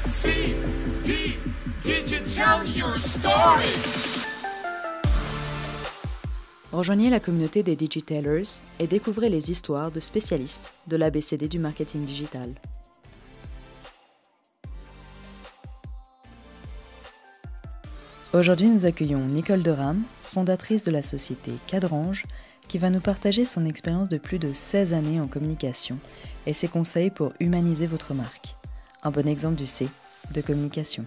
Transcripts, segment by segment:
D, did you tell your story? Rejoignez la communauté des Digitailers et découvrez les histoires de spécialistes de l'ABCD du marketing digital. Aujourd'hui, nous accueillons Nicole Derame, fondatrice de la société Cadrange, qui va nous partager son expérience de plus de 16 années en communication et ses conseils pour humaniser votre marque. Un bon exemple du C de communication.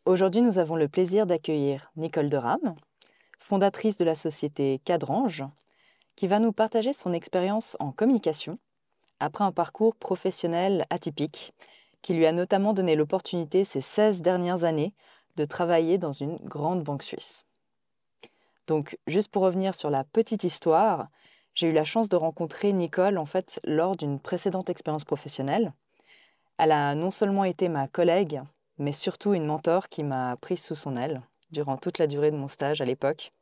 Aujourd'hui, nous avons le plaisir d'accueillir Nicole Derame, fondatrice de la société Cadrange, qui va nous partager son expérience en communication après un parcours professionnel atypique qui lui a notamment donné l'opportunité ces 16 dernières années de travailler dans une grande banque suisse. Donc, juste pour revenir sur la petite histoire, j'ai eu la chance de rencontrer Nicole lors d'une précédente expérience professionnelle. Elle a non seulement été ma collègue, mais surtout une mentor qui m'a prise sous son aile durant toute la durée de mon stage à l'époque.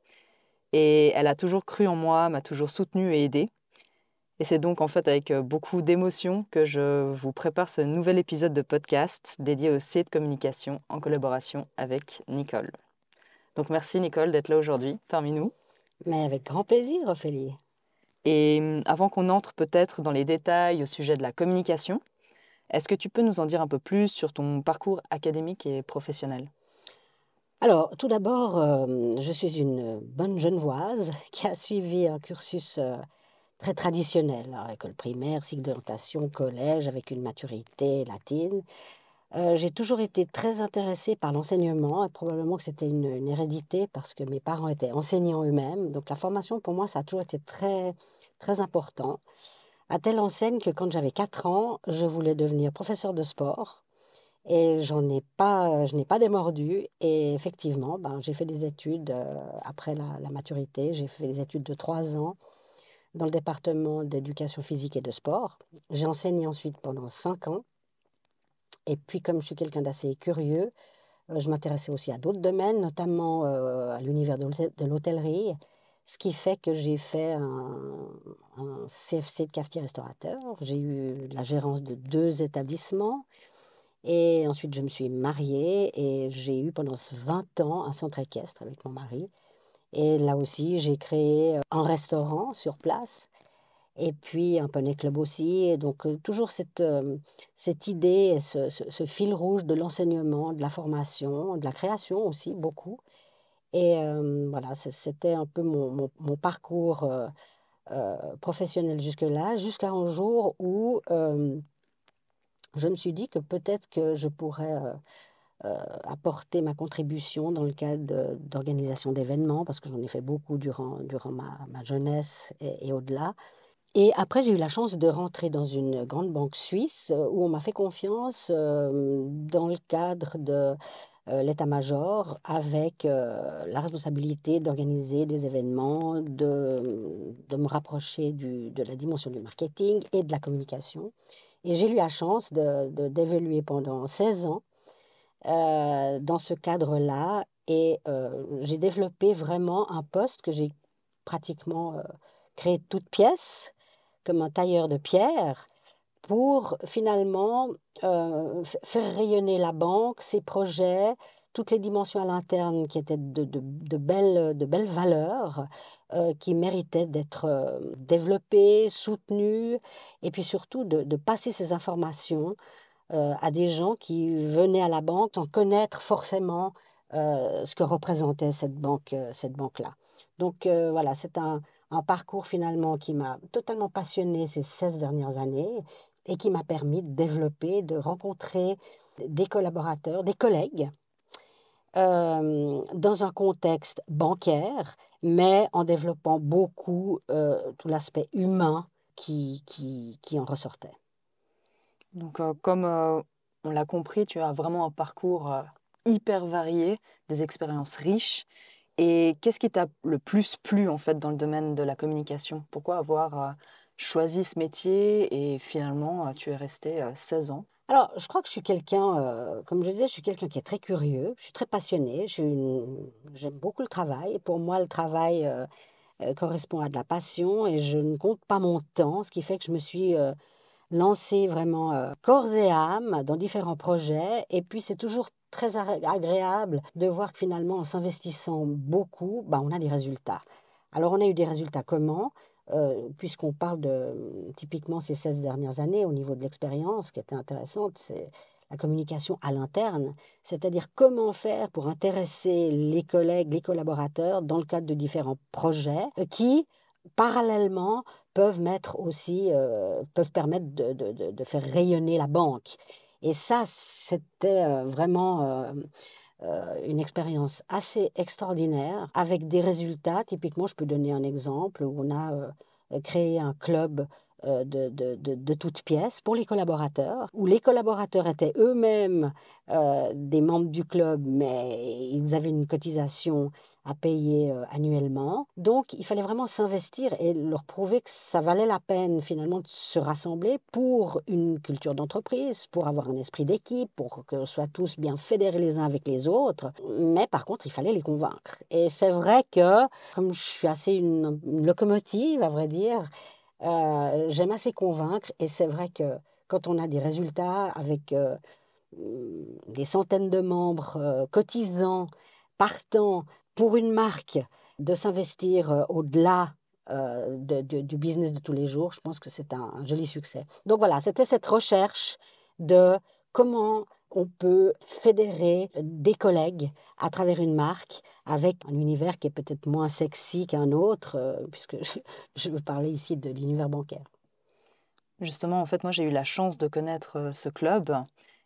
Et elle a toujours cru en moi, m'a toujours soutenue et aidée. Et c'est donc avec beaucoup d'émotion que je vous prépare ce nouvel épisode de podcast dédié au C de communication en collaboration avec Nicole. Donc merci Nicole d'être là aujourd'hui parmi nous. Mais avec grand plaisir, Ophélie. Et avant qu'on entre peut-être dans les détails au sujet de la communication, est-ce que tu peux nous en dire un peu plus sur ton parcours académique et professionnel ? Alors, tout d'abord, je suis une bonne Genevoise qui a suivi un cursus très traditionnel, alors, école primaire, cycle d'orientation, collège, avec une maturité latine. J'ai toujours été très intéressée par l'enseignement et probablement que c'était une hérédité parce que mes parents étaient enseignants eux-mêmes. Donc la formation, pour moi, ça a toujours été très, très important. À telle enseigne que quand j'avais 4 ans, je voulais devenir professeur de sport. Et je n'ai pas démordu. Et effectivement, j'ai fait des études après la maturité. J'ai fait des études de 3 ans dans le département d'éducation physique et de sport. J'ai enseigné ensuite pendant 5 ans. Et puis, comme je suis quelqu'un d'assez curieux, je m'intéressais aussi à d'autres domaines, notamment à l'univers de l'hôtellerie, ce qui fait que j'ai fait un CFC de cafetier-restaurateur. J'ai eu la gérance de 2 établissements. Et ensuite, je me suis mariée et j'ai eu pendant 20 ans un centre équestre avec mon mari. Et là aussi, j'ai créé un restaurant sur place et puis un poney club aussi. Et donc, toujours cette idée, et ce fil rouge de l'enseignement, de la formation, de la création aussi, beaucoup. Et voilà, c'était un peu mon parcours professionnel jusque-là, jusqu'à un jour où je me suis dit que peut-être que je pourrais apporter ma contribution dans le cadre d'organisation d'événements, parce que j'en ai fait beaucoup durant ma jeunesse et au-delà. Et après, j'ai eu la chance de rentrer dans une grande banque suisse où on m'a fait confiance dans le cadre de l'état-major avec la responsabilité d'organiser des événements, de me rapprocher de la dimension du marketing et de la communication. Et j'ai eu la chance d'évoluer pendant 16 ans dans ce cadre-là. Et j'ai développé vraiment un poste que j'ai pratiquement créé de toutes pièces, comme un tailleur de pierre, pour finalement faire rayonner la banque, ses projets, toutes les dimensions à l'interne qui étaient de belles valeurs, qui méritaient d'être développées, soutenues, et puis surtout de passer ces informations à des gens qui venaient à la banque sans connaître forcément ce que représentait cette banque-là. Donc voilà, c'est un parcours finalement qui m'a totalement passionnée ces 16 dernières années et qui m'a permis de développer, de rencontrer des collaborateurs, des collègues, dans un contexte bancaire, mais en développant beaucoup tout l'aspect humain qui en ressortait. Donc comme on l'a compris, tu as vraiment un parcours hyper varié, des expériences riches. Et qu'est-ce qui t'a le plus plu dans le domaine de la communication ? Pourquoi avoir choisi ce métier et finalement tu es resté 16 ans ? Alors, je crois que je suis quelqu'un, comme je disais, je suis quelqu'un qui est très curieux, je suis très passionnée, j'aime beaucoup le travail. Pour moi, le travail correspond à de la passion et je ne compte pas mon temps, ce qui fait que je me suis lancé vraiment corps et âme dans différents projets. Et puis, c'est toujours très agréable de voir que finalement, en s'investissant beaucoup, on a des résultats. Alors, on a eu des résultats comment? Puisqu'on parle de typiquement ces 16 dernières années au niveau de l'expérience, ce qui était intéressante, c'est la communication à l'interne, c'est-à-dire comment faire pour intéresser les collègues, les collaborateurs dans le cadre de différents projets qui, parallèlement, peuvent permettre de faire rayonner la banque. Et ça, c'était vraiment une expérience assez extraordinaire avec des résultats. Typiquement, je peux donner un exemple où on a créé un club de toutes pièces pour les collaborateurs, où les collaborateurs étaient eux-mêmes des membres du club, mais ils avaient une cotisation à payer annuellement. Donc, il fallait vraiment s'investir et leur prouver que ça valait la peine finalement de se rassembler pour une culture d'entreprise, pour avoir un esprit d'équipe, pour que soit tous bien fédérés les uns avec les autres. Mais par contre, il fallait les convaincre. Et c'est vrai que, comme je suis assez une locomotive, à vrai dire, j'aime assez convaincre. Et c'est vrai que quand on a des résultats avec des centaines de membres cotisants, partants pour une marque, de s'investir au-delà du business de tous les jours, je pense que c'est un joli succès. Donc voilà, c'était cette recherche de comment on peut fédérer des collègues à travers une marque avec un univers qui est peut-être moins sexy qu'un autre, puisque je veux parler ici de l'univers bancaire. Justement, en fait, moi, j'ai eu la chance de connaître ce club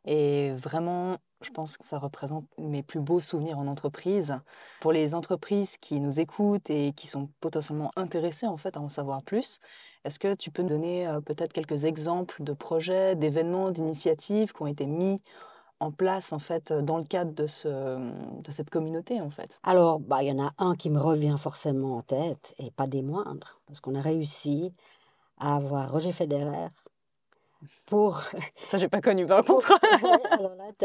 et vraiment, je pense que ça représente mes plus beaux souvenirs en entreprise. Pour les entreprises qui nous écoutent et qui sont potentiellement intéressées en fait à en savoir plus, est-ce que tu peux me donner peut-être quelques exemples de projets, d'événements, d'initiatives qui ont été mis en place en fait dans le cadre de cette communauté en fait? Alors, il y en a un qui me revient forcément en tête, et pas des moindres, parce qu'on a réussi à avoir Roger Federer pour Ça, j'ai pas connu par pour contre. ouais, alors là, tu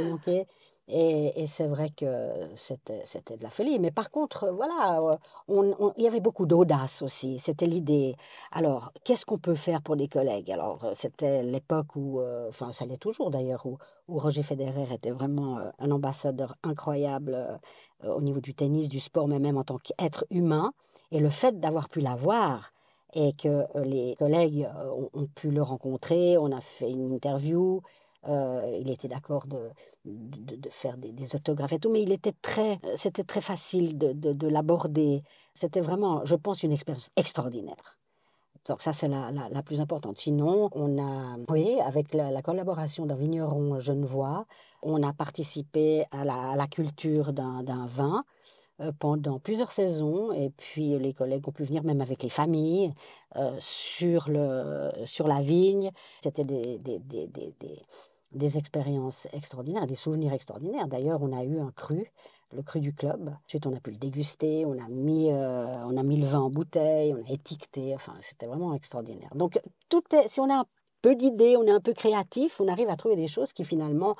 manqué et c'est vrai que c'était de la folie. Mais par contre, voilà, il y avait beaucoup d'audace aussi, c'était l'idée. Alors, qu'est-ce qu'on peut faire pour des collègues? Alors, c'était l'époque où, enfin, ça l'est toujours d'ailleurs, où Roger Federer était vraiment, un ambassadeur incroyable, au niveau du tennis, du sport, mais même en tant qu'être humain. Et le fait d'avoir pu l'avoir et que les collègues ont pu le rencontrer. On a fait une interview. Il était d'accord de faire des autographes et tout, mais c'était très facile de l'aborder. C'était vraiment, je pense, une expérience extraordinaire. Donc ça, c'est la plus importante. Sinon, on a, oui, avec la collaboration d'un vigneron genevois, on a participé à la culture d'un vin pendant plusieurs saisons et puis les collègues ont pu venir même avec les familles sur la vigne. C'était des expériences extraordinaires, des souvenirs extraordinaires. D'ailleurs, on a eu un cru, le cru du club. Ensuite, on a pu le déguster, on a mis le vin en bouteille, on a étiqueté. Enfin, c'était vraiment extraordinaire. Donc, si on a un peu d'idées, on est un peu créatif, on arrive à trouver des choses qui finalement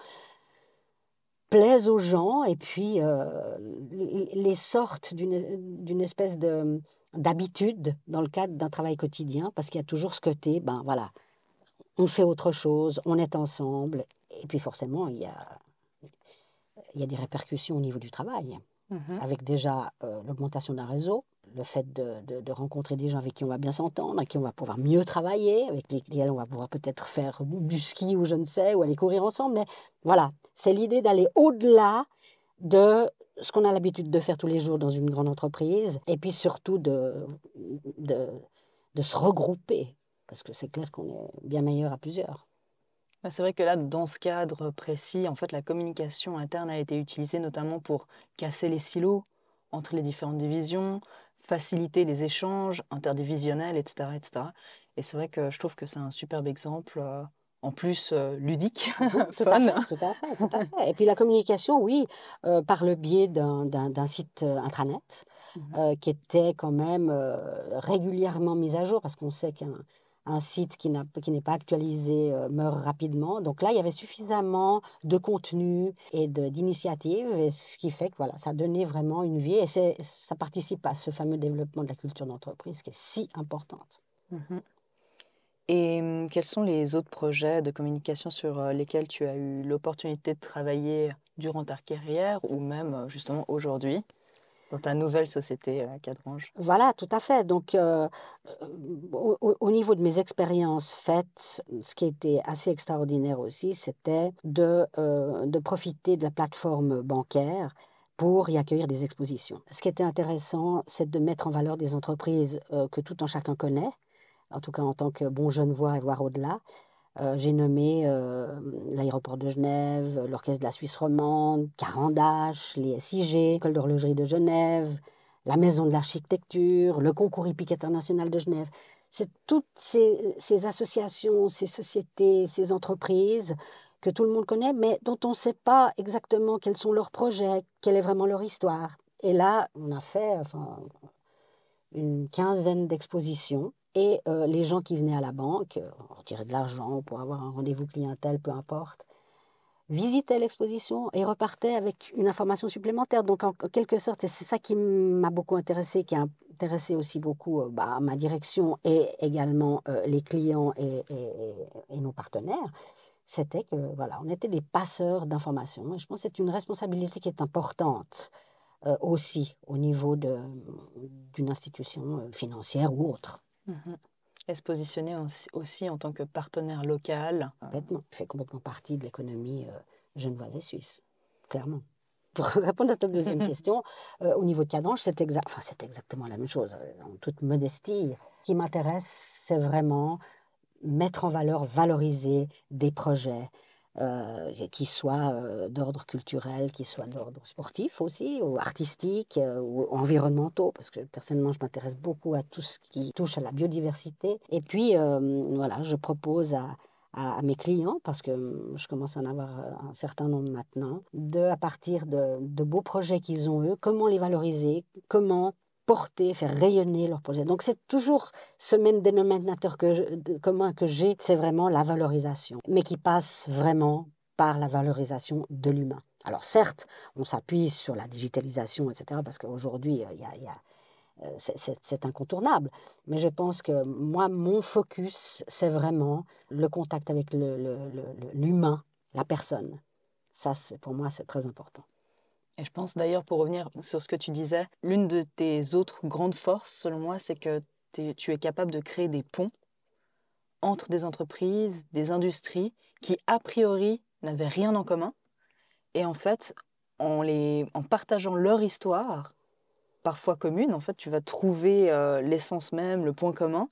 plaisent aux gens et puis les sortent d'une espèce d'habitude dans le cadre d'un travail quotidien, parce qu'il y a toujours ce côté, voilà, on fait autre chose, on est ensemble, et puis forcément, il y a des répercussions au niveau du travail, Mhm. avec déjà l'augmentation d'un réseau, le fait de rencontrer des gens avec qui on va bien s'entendre, avec qui on va pouvoir mieux travailler, avec lesquels on va pouvoir peut-être faire du ski ou je ne sais, ou aller courir ensemble. Mais voilà, c'est l'idée d'aller au-delà de ce qu'on a l'habitude de faire tous les jours dans une grande entreprise, et puis surtout de, de se regrouper, parce que c'est clair qu'on est bien meilleur à plusieurs. Bah, c'est vrai que là, dans ce cadre précis, en fait, la communication interne a été utilisée notamment pour casser les silos entre les différentes divisions, faciliter les échanges interdivisionnels, etc., etc. Et c'est vrai que je trouve que c'est un superbe exemple, en plus ludique, Mhm, tout à fun. fait, tout à fait, tout à fait. Et puis la communication, oui, par le biais d'un site intranet Mhm. qui était quand même régulièrement mis à jour, parce qu'on sait qu'un site qui n'est pas actualisé meurt rapidement. Donc là, il y avait suffisamment de contenu et d'initiatives, et ce qui fait que voilà, ça donnait vraiment une vie, et ça participe à ce fameux développement de la culture d'entreprise qui est si importante. Mhm. Et quels sont les autres projets de communication sur lesquels tu as eu l'opportunité de travailler durant ta carrière ou même justement aujourd'hui dans ta nouvelle société Cadrange? Voilà, tout à fait. Donc, au niveau de mes expériences faites, ce qui était assez extraordinaire aussi, c'était de profiter de la plateforme bancaire pour y accueillir des expositions. Ce qui était intéressant, c'est de mettre en valeur des entreprises que tout un chacun connaît, en tout cas en tant que bon Genevois et voire au-delà. J'ai nommé l'aéroport de Genève, l'Orchestre de la Suisse romande, Carandache, les SIG, l'École d'horlogerie de Genève, la Maison de l'architecture, le Concours hippique international de Genève. C'est toutes ces associations, ces sociétés, ces entreprises que tout le monde connaît, mais dont on ne sait pas exactement quels sont leurs projets, quelle est vraiment leur histoire. Et là, on a fait une quinzaine d'expositions. Et les gens qui venaient à la banque, on retirait de l'argent pour avoir un rendez-vous clientèle, peu importe, visitaient l'exposition et repartaient avec une information supplémentaire. Donc, en quelque sorte, et c'est ça qui m'a beaucoup intéressé, qui a intéressé aussi beaucoup ma direction et également les clients et nos partenaires, c'était que, voilà, on était des passeurs d'informations. Et je pense que c'est une responsabilité qui est importante aussi au niveau d'une institution financière ou autre. Mhm. Et se positionner aussi en tant que partenaire local. Complètement. Il fait complètement partie de l'économie genevoise et suisse, clairement. Pour répondre à ta deuxième question, au niveau de Cadrange, c'est exactement la même chose, en toute modestie. Ce qui m'intéresse, c'est vraiment mettre en valeur, valoriser des projets qui soient d'ordre culturel, qui soient d'ordre sportif aussi, ou artistique, ou environnementaux, parce que personnellement, je m'intéresse beaucoup à tout ce qui touche à la biodiversité. Et puis, voilà, je propose à mes clients, parce que je commence à en avoir un certain nombre maintenant, à partir de beaux projets qu'ils ont eux, comment les valoriser, comment porter, faire rayonner leur projet. Donc c'est toujours ce même dénominateur commun que j'ai, c'est vraiment la valorisation, mais qui passe vraiment par la valorisation de l'humain. Alors certes, on s'appuie sur la digitalisation, etc., parce qu'aujourd'hui, c'est incontournable. Mais je pense que moi, mon focus, c'est vraiment le contact avec l'humain, la personne. Ça, pour moi, c'est très important. Et je pense d'ailleurs, pour revenir sur ce que tu disais, l'une de tes autres grandes forces, selon moi, c'est que tu es capable de créer des ponts entre des entreprises, des industries qui, a priori, n'avaient rien en commun. Et en fait, en partageant leur histoire, parfois commune, en fait, tu vas trouver l'essence même, le point commun,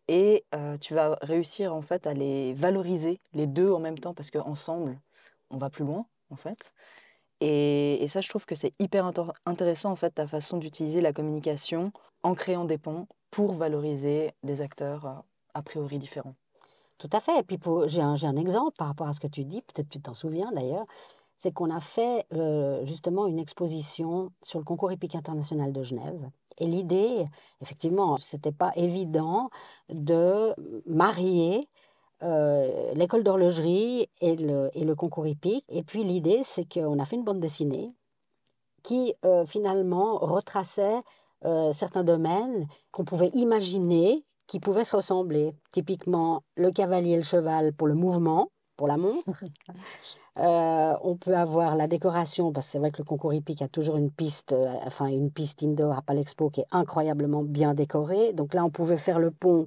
et tu vas réussir en fait à les valoriser, les deux en même temps, parce qu'ensemble, on va plus loin, en fait. Et ça, je trouve que c'est hyper intéressant, en fait, ta façon d'utiliser la communication en créant des ponts pour valoriser des acteurs a priori différents. Tout à fait. Et puis, j'ai un exemple par rapport à ce que tu dis, peut-être tu t'en souviens d'ailleurs, c'est qu'on a fait justement une exposition sur le concours hippique international de Genève. Et l'idée, effectivement, c'était pas évident de marier l'école d'horlogerie et le concours hippique. Et puis l'idée, c'est qu'on a fait une bande dessinée qui finalement retraçait certains domaines qu'on pouvait imaginer qui pouvaient se ressembler. Typiquement, le cavalier et le cheval pour le mouvement, pour la montre. On peut avoir la décoration, parce que c'est vrai que le concours hippique a toujours une piste indoor à Palexpo qui est incroyablement bien décorée. Donc là, on pouvait faire le pont,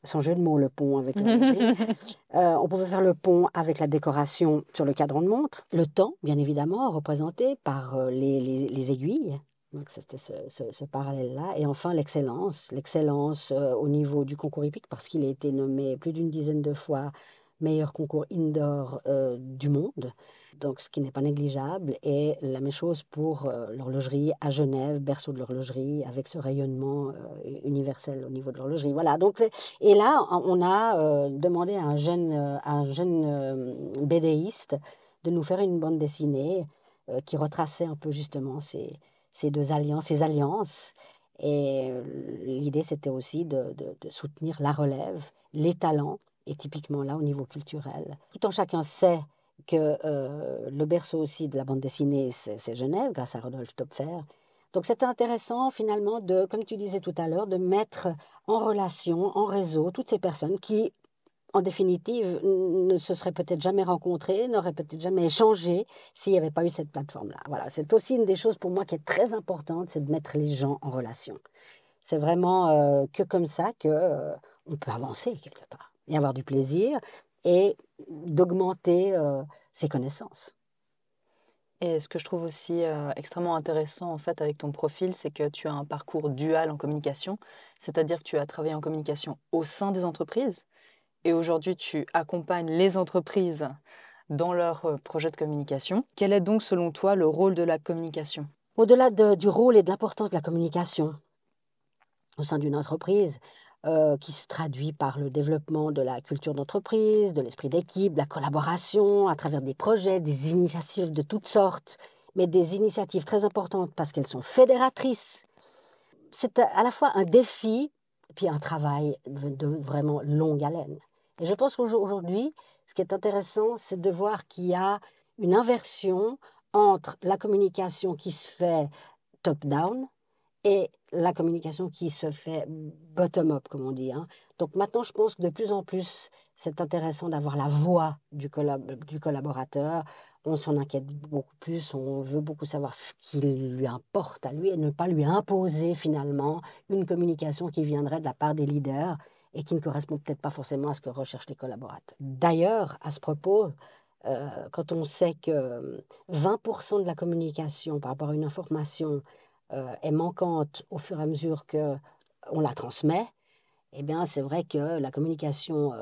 sans jeu de mots, le pont avec l'horlogerie. On pouvait faire le pont avec la décoration sur le cadran de montre. Le temps, bien évidemment, représenté par les aiguilles. Donc c'était ce parallèle-là. Et enfin, l'excellence. L'excellence au niveau du concours hippique, parce qu'il a été nommé plus d'une dizaine de fois meilleur concours indoor du monde, donc ce qui n'est pas négligeable. Et la même chose pour l'horlogerie à Genève, berceau de l'horlogerie, avec ce rayonnement universel au niveau de l'horlogerie. Voilà, donc, et là, on a demandé à un jeune BDiste de nous faire une bande dessinée qui retraçait un peu justement ces deux alliances, ces alliances. Et l'idée, c'était aussi de soutenir la relève, les talents, et typiquement là, au niveau culturel. Tout en chacun sait que le berceau aussi de la bande dessinée, c'est Genève, grâce à Rodolphe Töpfer. Donc c'était intéressant finalement, comme tu disais tout à l'heure, de mettre en relation, en réseau, toutes ces personnes qui en définitive, ne se seraient peut-être jamais rencontrés, n'auraient peut-être jamais échangé s'il n'y avait pas eu cette plateforme-là. Voilà, c'est aussi une des choses pour moi qui est très importante, c'est de mettre les gens en relation. C'est vraiment que comme ça que on peut avancer quelque part et avoir du plaisir et d'augmenter ses connaissances. Et ce que je trouve aussi extrêmement intéressant en fait avec ton profil, c'est que tu as un parcours dual en communication, c'est-à-dire que tu as travaillé en communication au sein des entreprises et aujourd'hui tu accompagnes les entreprises dans leurs projets de communication. Quel est donc selon toi le rôle de la communication? Au-delà du rôle et de l'importance de la communication au sein d'une entreprise, qui se traduit par le développement de la culture d'entreprise, de l'esprit d'équipe, de la collaboration à travers des projets, des initiatives de toutes sortes, mais des initiatives très importantes parce qu'elles sont fédératrices. C'est à la fois un défi, puis un travail de vraiment longue haleine. Et je pense qu'aujourd'hui, ce qui est intéressant, c'est de voir qu'il y a une inversion entre la communication qui se fait top-down et la communication qui se fait bottom-up, comme on dit, hein. Donc maintenant, je pense que de plus en plus, c'est intéressant d'avoir la voix du collaborateur. On s'en inquiète beaucoup plus, on veut beaucoup savoir ce qui lui importe à lui et ne pas lui imposer finalement une communication qui viendrait de la part des leaders et qui ne correspond peut-être pas forcément à ce que recherchent les collaborateurs. D'ailleurs, à ce propos, quand on sait que 20% de la communication par rapport à une information est manquante au fur et à mesure qu'on la transmet, eh bien, c'est vrai que la communication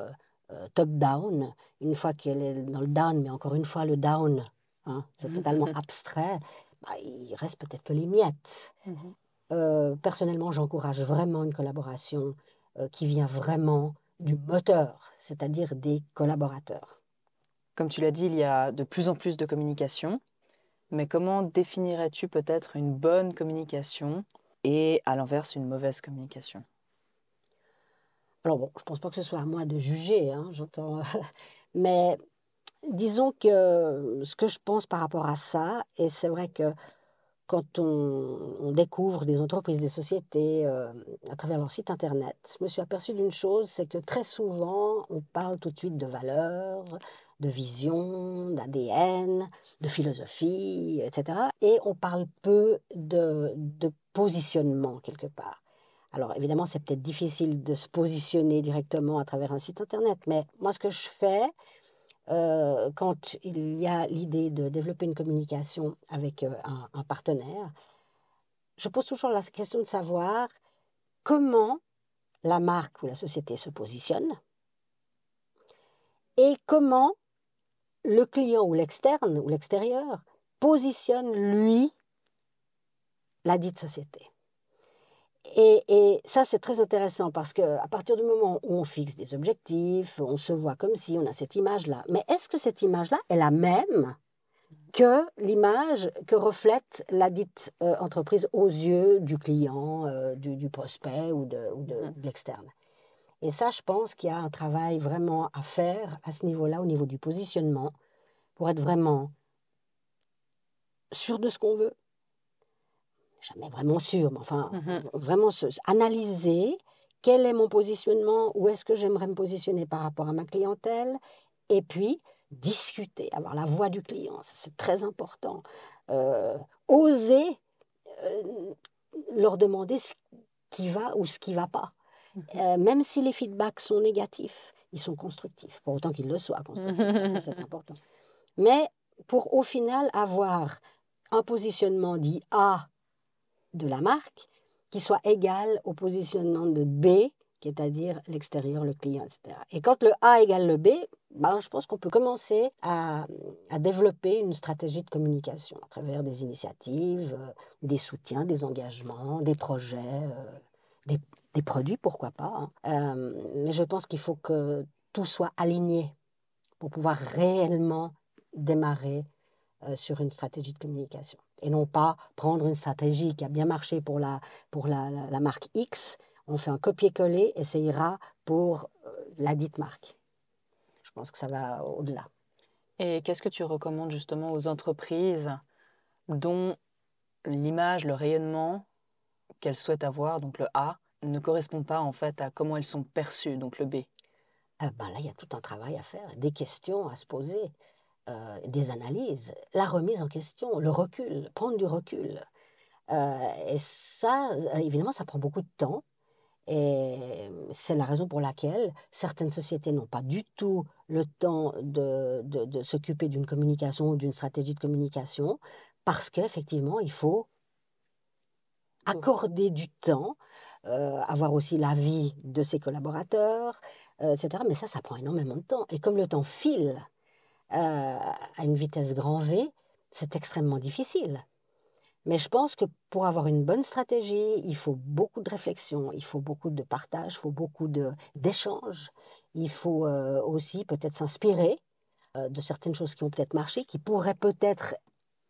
top-down, une fois qu'elle est dans le down, mais encore une fois, le down, hein, c'est totalement abstrait, bah, il reste peut-être que les miettes. Personnellement, j'encourage vraiment une collaboration qui vient vraiment du moteur, c'est-à-dire des collaborateurs. Comme tu l'as dit, il y a de plus en plus de communication, mais comment définirais-tu peut-être une bonne communication et à l'inverse une mauvaise communication? Alors bon, je ne pense pas que ce soit à moi de juger, hein, j'entends, mais disons que ce que je pense par rapport à ça, et c'est vrai que quand on découvre des entreprises, des sociétés à travers leur site internet, je me suis aperçue d'une chose, c'est que très souvent, on parle tout de suite de valeurs, de vision, d'ADN, de philosophie, etc. Et on parle peu de positionnement quelque part. Alors évidemment, c'est peut-être difficile de se positionner directement à travers un site internet, mais moi, ce que je fais, quand il y a l'idée de développer une communication avec un partenaire, je pose toujours la question de savoir comment la marque ou la société se positionne et comment le client ou l'externe ou l'extérieur positionne, lui, la dite société. Et ça, c'est très intéressant parce qu'à partir du moment où on fixe des objectifs, on se voit comme si on a cette image-là. Mais est-ce que cette image-là est la même que l'image que reflète la dite entreprise aux yeux du client, du prospect ou de l'externe? Et ça, je pense qu'il y a un travail vraiment à faire à ce niveau-là, au niveau du positionnement, pour être vraiment sûr de ce qu'on veut. Jamais vraiment sûr, mais enfin, vraiment analyser quel est mon positionnement, où est-ce que j'aimerais me positionner par rapport à ma clientèle, et puis discuter, avoir la voix du client, ça, c'est très important. Oser leur demander ce qui va ou ce qui ne va pas. Même si les feedbacks sont négatifs, ils sont constructifs, pour autant qu'ils le soient constructifs, ça c'est important. Mais pour au final avoir un positionnement dit A de la marque qui soit égal au positionnement de B, c'est-à-dire l'extérieur, le client, etc. Et quand le A égale le B, ben, je pense qu'on peut commencer à développer une stratégie de communication à travers des initiatives, des soutiens, des engagements, des projets, des produits, pourquoi pas, hein. Mais je pense qu'il faut que tout soit aligné pour pouvoir réellement démarrer sur une stratégie de communication. Et non pas prendre une stratégie qui a bien marché pour la marque X, on fait un copier-coller et ça ira pour la dite marque. Je pense que ça va au-delà. Et qu'est-ce que tu recommandes justement aux entreprises dont l'image, le rayonnement qu'elles souhaitent avoir, donc le A, ne correspond pas en fait à comment elles sont perçues, donc le B? ben là, il y a tout un travail à faire, des questions à se poser, des analyses, la remise en question, le recul, prendre du recul. Et ça, évidemment, ça prend beaucoup de temps. Et c'est la raison pour laquelle certaines sociétés n'ont pas du tout le temps de s'occuper d'une communication ou d'une stratégie de communication, parce qu'effectivement, il faut accorder du temps, avoir aussi l'avis de ses collaborateurs, etc. Mais ça prend énormément de temps. Et comme le temps file à une vitesse grand V, c'est extrêmement difficile. Mais je pense que pour avoir une bonne stratégie, il faut beaucoup de réflexion, il faut beaucoup de partage, il faut beaucoup d'échanges. Il faut aussi peut-être s'inspirer de certaines choses qui ont peut-être marché, qui pourraient peut-être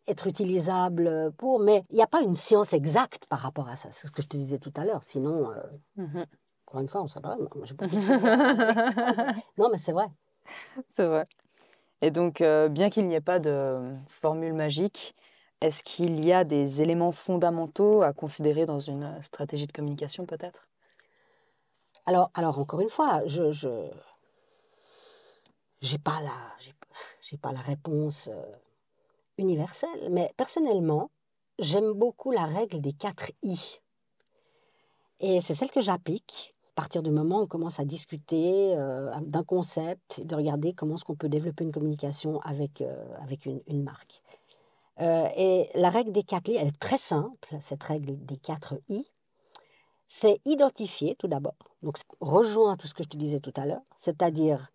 être utilisables pour... Mais il n'y a pas une science exacte par rapport à ça. C'est ce que je te disais tout à l'heure. Sinon, encore une fois, on s'en j'ai beaucoup de choses à dire. Non, mais c'est vrai. C'est vrai. Et donc, bien qu'il n'y ait pas de formule magique, est-ce qu'il y a des éléments fondamentaux à considérer dans une stratégie de communication, peut-être? Alors, encore une fois, j'ai pas la réponse universelle, mais personnellement, j'aime beaucoup la règle des 4 I. Et c'est celle que j'applique à partir du moment où on commence à discuter d'un concept, de regarder comment est-ce qu'on peut développer une communication avec une marque. Et la règle des 4 I, elle est très simple, cette règle des 4 I. C'est identifier tout d'abord. Donc, ça rejoint tout ce que je te disais tout à l'heure, c'est-à-dire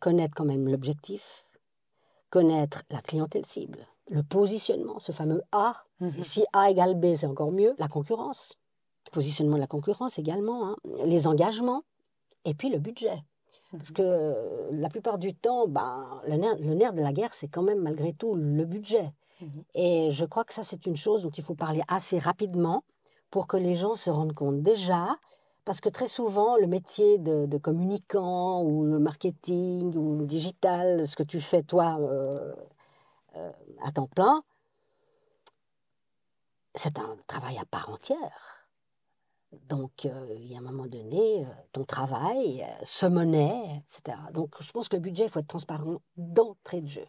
connaître quand même l'objectif, connaître la clientèle cible, le positionnement, ce fameux A. Et si A égale B, c'est encore mieux, la concurrence, le positionnement de la concurrence également, hein, les engagements, et puis le budget. Parce que la plupart du temps, ben, le nerf de la guerre, c'est quand même malgré tout le budget. Et je crois que ça, c'est une chose dont il faut parler assez rapidement pour que les gens se rendent compte déjà, parce que très souvent, le métier de communicant ou le marketing ou le digital, ce que tu fais toi à temps plein, c'est un travail à part entière. Donc, il y a un moment donné, ton travail se monnaie, etc. Donc, je pense que le budget, il faut être transparent d'entrée de jeu.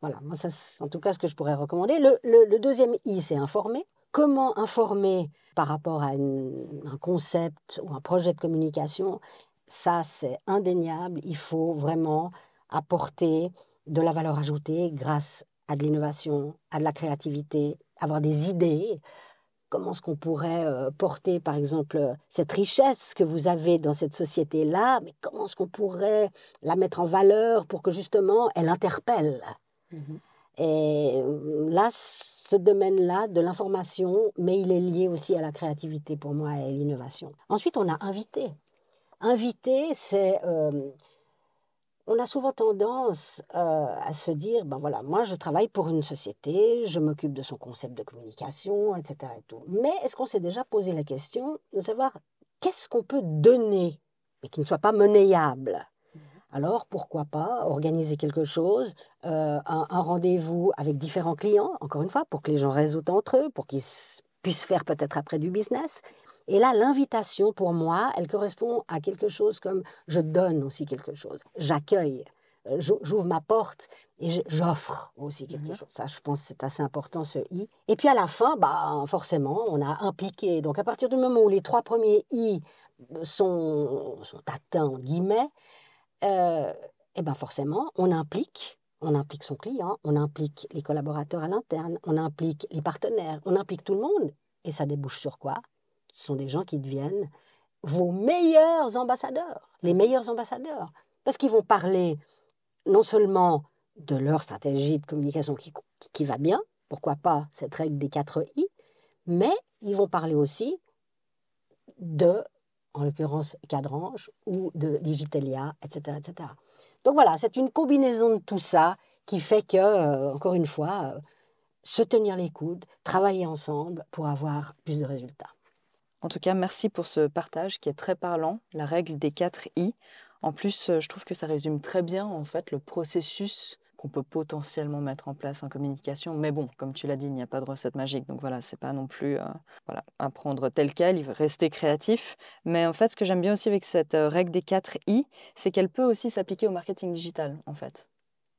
Voilà, moi, ça, c'est en tout cas ce que je pourrais recommander. Le deuxième I, c'est informer. Comment informer par rapport à un concept ou un projet de communication? Ça, c'est indéniable. Il faut vraiment apporter de la valeur ajoutée grâce à de l'innovation, à de la créativité, avoir des idées. Comment est-ce qu'on pourrait porter, par exemple, cette richesse que vous avez dans cette société-là, mais comment est-ce qu'on pourrait la mettre en valeur pour que justement elle interpelle? Et là, ce domaine-là de l'information, mais il est lié aussi à la créativité pour moi et à l'innovation. Ensuite, on a invité. Invité, c'est... on a souvent tendance à se dire, ben voilà, moi je travaille pour une société, je m'occupe de son concept de communication, etc. et tout. Mais est-ce qu'on s'est déjà posé la question de savoir qu'est-ce qu'on peut donner, mais qui ne soit pas monnayable? Alors, pourquoi pas organiser quelque chose, un rendez-vous avec différents clients, encore une fois, pour que les gens réseautent entre eux, pour qu'ils puissent faire peut-être après du business. Et là, l'invitation, pour moi, elle correspond à quelque chose comme je donne aussi quelque chose, j'accueille, j'ouvre ma porte et j'offre aussi quelque chose. Ça, je pense que c'est assez important, ce I. Et puis à la fin, bah, forcément, on a impliqué. Donc à partir du moment où les 3 premiers I sont atteints, entre guillemets, et ben forcément, on implique son client, on implique les collaborateurs à l'interne, on implique les partenaires, on implique tout le monde. Et ça débouche sur quoi? Ce sont des gens qui deviennent vos meilleurs ambassadeurs, les meilleurs ambassadeurs. Parce qu'ils vont parler non seulement de leur stratégie de communication qui va bien, pourquoi pas cette règle des 4 I, mais ils vont parler aussi de, en l'occurrence, Cadrange ou de Digitalia, etc., etc. Donc voilà, c'est une combinaison de tout ça qui fait que, encore une fois, se tenir les coudes, travailler ensemble pour avoir plus de résultats. En tout cas, merci pour ce partage qui est très parlant, la règle des 4 I. En plus, je trouve que ça résume très bien en fait le processus qu'on qu'on peut potentiellement mettre en place en communication. Mais bon, comme tu l'as dit, il n'y a pas de recette magique. Donc voilà, c'est pas non plus à prendre tel quel, il faut rester créatif. Mais en fait, ce que j'aime bien aussi avec cette règle des 4 I, c'est qu'elle peut aussi s'appliquer au marketing digital, en fait,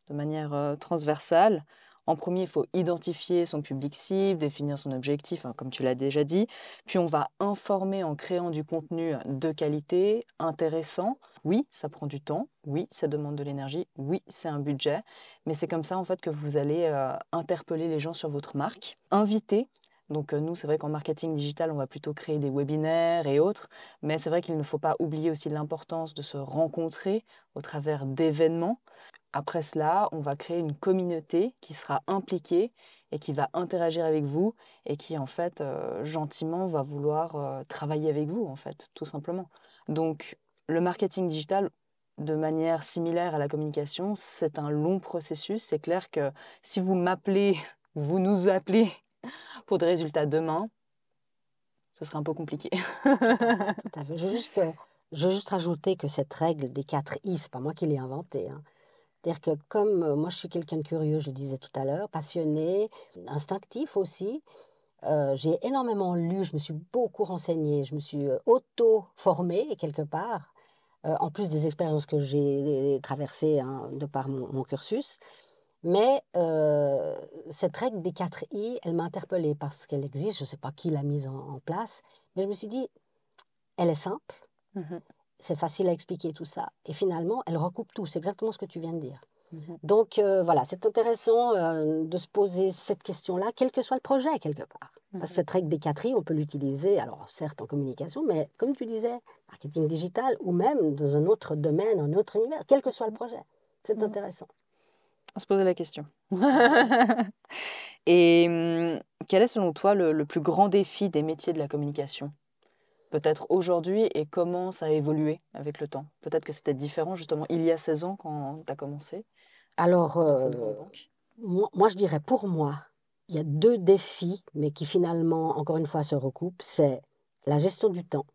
de manière transversale. En premier, il faut identifier son public cible, définir son objectif, comme tu l'as déjà dit. Puis on va informer en créant du contenu de qualité, intéressant. Oui, ça prend du temps. Oui, ça demande de l'énergie. Oui, c'est un budget. Mais c'est comme ça en fait que vous allez interpeller les gens sur votre marque. Inviter. Donc nous, c'est vrai qu'en marketing digital, on va plutôt créer des webinaires et autres. Mais c'est vrai qu'il ne faut pas oublier aussi l'importance de se rencontrer au travers d'événements. Après cela, on va créer une communauté qui sera impliquée et qui va interagir avec vous et qui, en fait, gentiment va vouloir travailler avec vous, en fait, tout simplement. Donc, le marketing digital, de manière similaire à la communication, c'est un long processus. C'est clair que si vous m'appelez, vous nous appelez pour des résultats demain, ce sera un peu compliqué. Tout à fait, tout à fait. Je veux juste rajouter que cette règle des 4 I, c'est pas moi qui l'ai inventée, hein. C'est-à-dire que comme moi je suis quelqu'un de curieux, je le disais tout à l'heure, passionné, instinctif aussi, j'ai énormément lu, je me suis beaucoup renseignée, je me suis auto-formée quelque part, en plus des expériences que j'ai traversées hein, de par mon cursus. Mais cette règle des 4 I, elle m'a interpellée parce qu'elle existe, je ne sais pas qui l'a mise en place, mais je me suis dit, elle est simple, Mhm, c'est facile à expliquer tout ça, et finalement, elle recoupe tout, c'est exactement ce que tu viens de dire. mhm, Donc voilà, c'est intéressant de se poser cette question-là, quel que soit le projet quelque part. Parce que mhm, cette règle des 4 I, on peut l'utiliser, alors certes en communication, mais comme tu disais, marketing digital ou même dans un autre domaine, un autre univers, quel que soit le projet. C'est mhm. intéressant. On se posait la question. Et quel est selon toi le plus grand défi des métiers de la communication? Peut-être aujourd'hui et comment ça a évolué avec le temps? Peut-être que c'était différent justement il y a 16 ans quand tu as commencé Alors, dans cette grande banque. moi, je dirais pour moi, il y a deux défis, mais qui finalement, encore une fois, se recoupent. C'est la gestion du temps,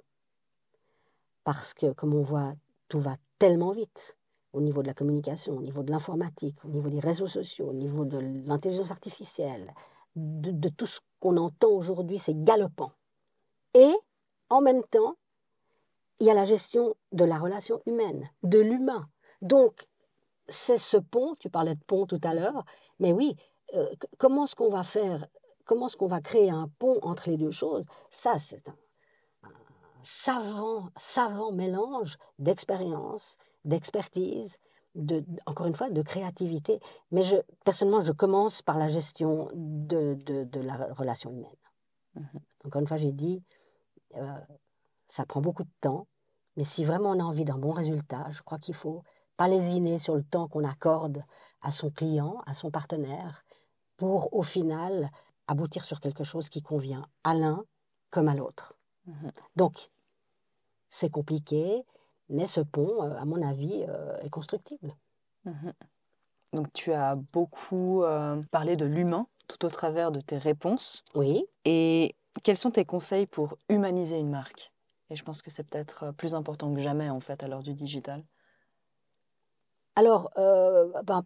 parce que comme on voit, tout va tellement vite au niveau de la communication, au niveau de l'informatique, au niveau des réseaux sociaux, au niveau de l'intelligence artificielle, de tout ce qu'on entend aujourd'hui, c'est galopant. Et en même temps, il y a la gestion de la relation humaine, de l'humain. Donc, c'est ce pont, tu parlais de pont tout à l'heure, mais oui, comment est-ce qu'on va faire, comment est-ce qu'on va créer un pont entre les deux choses? Ça, c'est un savant mélange d'expérience, d'expertise, encore une fois, de créativité. Mais personnellement, je commence par la gestion de la relation humaine. Mhm, Encore une fois, j'ai dit, euh, ça prend beaucoup de temps, mais si vraiment on a envie d'un bon résultat, je crois qu'il faut pas lésiner sur le temps qu'on accorde à son client, à son partenaire, pour au final aboutir sur quelque chose qui convient à l'un comme à l'autre. mhm, Donc, c'est compliqué, mais ce pont, à mon avis, est constructible. mhm. Donc tu as beaucoup parlé de l'humain tout au travers de tes réponses. Oui. Et quels sont tes conseils pour humaniser une marque? Et je pense que c'est peut-être plus important que jamais en fait à l'heure du digital. Alors, ben,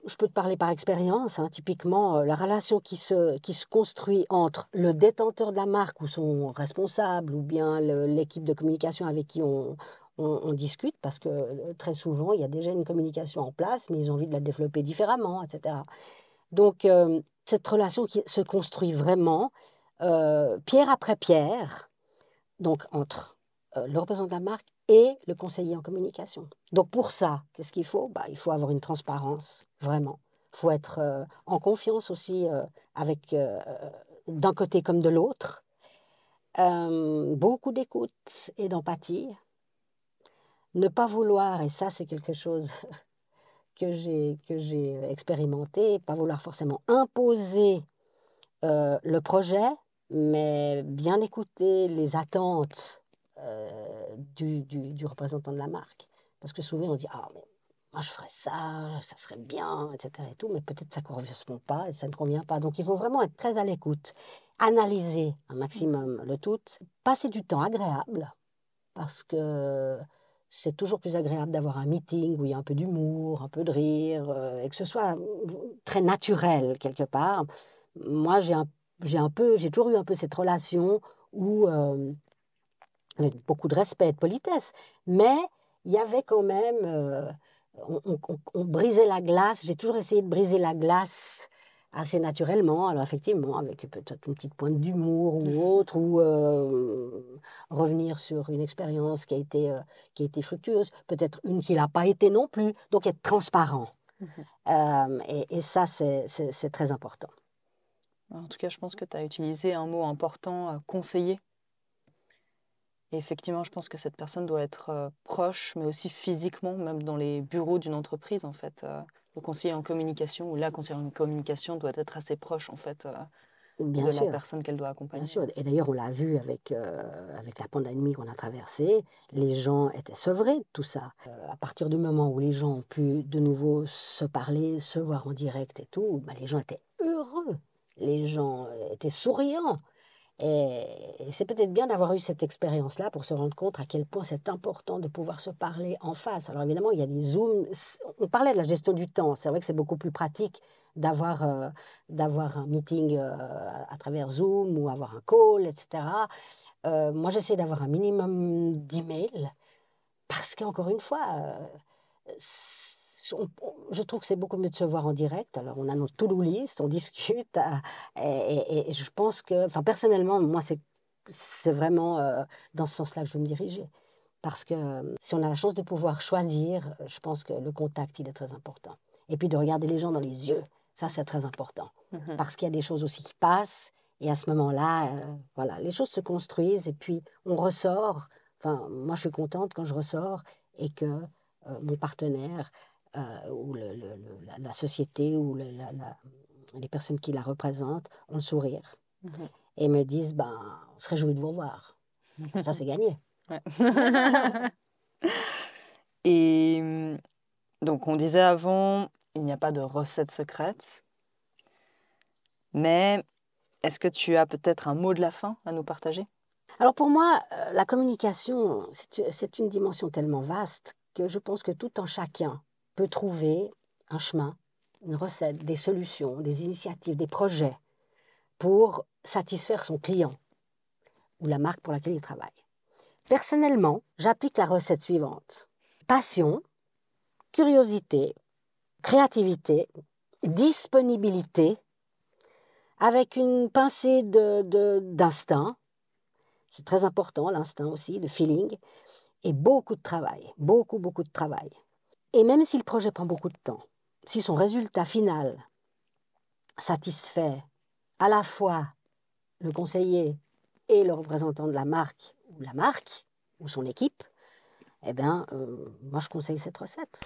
je peux te parler par expérience, hein. Typiquement, la relation qui se construit entre le détenteur de la marque ou son responsable ou bien l'équipe de communication avec qui on discute, parce que très souvent, il y a déjà une communication en place, mais ils ont envie de la développer différemment, etc. Donc, cette relation qui se construit vraiment, pierre après pierre, donc entre le représentant de la marque et le conseiller en communication. Donc pour ça, qu'est-ce qu'il faut? Bah, il faut avoir une transparence, vraiment. Il faut être en confiance aussi avec d'un côté comme de l'autre. Beaucoup d'écoute et d'empathie. Ne pas vouloir, et ça c'est quelque chose que j'ai expérimenté, pas vouloir forcément imposer le projet, mais bien écouter les attentes du représentant de la marque. Parce que souvent, on dit, ah, mais moi, je ferais ça serait bien, etc. Et tout, mais peut-être ça ne correspond pas et ça ne convient pas. Donc, il faut vraiment être très à l'écoute, analyser un maximum le tout, passer du temps agréable, parce que c'est toujours plus agréable d'avoir un meeting où il y a un peu d'humour, un peu de rire, et que ce soit très naturel quelque part. Moi, j'ai toujours eu un peu cette relation où, avec beaucoup de respect et de politesse, mais il y avait quand même, on brisait la glace. J'ai toujours essayé de briser la glace assez naturellement. Alors effectivement, avec peut-être une petite pointe d'humour ou autre, ou revenir sur une expérience qui a été fructueuse, peut-être une qui l'a pas été non plus. Donc être transparent. Et ça, c'est très important. En tout cas, je pense que tu as utilisé un mot important, conseiller. Et effectivement, je pense que cette personne doit être proche, mais aussi physiquement, même dans les bureaux d'une entreprise, en fait. Le conseiller en communication ou la conseillère en communication doit être assez proche, en fait, Bien de la sûr. personne qu'elle doit Bien accompagner. sûr. Et d'ailleurs, on l'a vu avec la pandémie qu'on a traversée, les gens étaient sevrés de tout ça. À partir du moment où les gens ont pu de nouveau se parler, se voir en direct et tout, ben, les gens étaient heureux, les gens étaient souriants. Et c'est peut-être bien d'avoir eu cette expérience-là pour se rendre compte à quel point c'est important de pouvoir se parler en face. Alors évidemment, il y a des Zooms. On parlait de la gestion du temps. C'est vrai que c'est beaucoup plus pratique d'avoir un meeting à travers Zoom ou avoir un call, etc. Moi, j'essaie d'avoir un minimum d'emails parce qu'encore une fois, je trouve que c'est beaucoup mieux de se voir en direct. Alors, on a notre to-do list, on discute. Et je pense que, enfin, personnellement, moi, c'est vraiment dans ce sens-là que je veux me diriger. Parce que si on a la chance de pouvoir choisir, je pense que le contact, il est très important. Et puis de regarder les gens dans les yeux, ça, c'est très important. Parce qu'il y a des choses aussi qui passent. Et à ce moment-là, voilà, les choses se construisent et puis on ressort. Enfin, moi, je suis contente quand je ressors et que mon partenaire ou la société ou les personnes qui la représentent ont le sourire et me disent, ben, on se réjouit de vous revoir. Ça, c'est gagné. Ouais. Et donc, on disait avant, il n'y a pas de recette secrète, mais est-ce que tu as peut-être un mot de la fin à nous partager? Alors pour moi, la communication, c'est une dimension tellement vaste que je pense que tout un chacun peut trouver un chemin, une recette, des solutions, des initiatives, des projets pour satisfaire son client ou la marque pour laquelle il travaille. Personnellement, j'applique la recette suivante. Passion, curiosité, créativité, disponibilité, avec une pincée d'instinct. C'est très important, l'instinct aussi, le feeling. Et beaucoup de travail, beaucoup, beaucoup de travail. Et même si le projet prend beaucoup de temps, si son résultat final satisfait à la fois le conseiller et le représentant de la marque ou son équipe, eh bien, moi je conseille cette recette.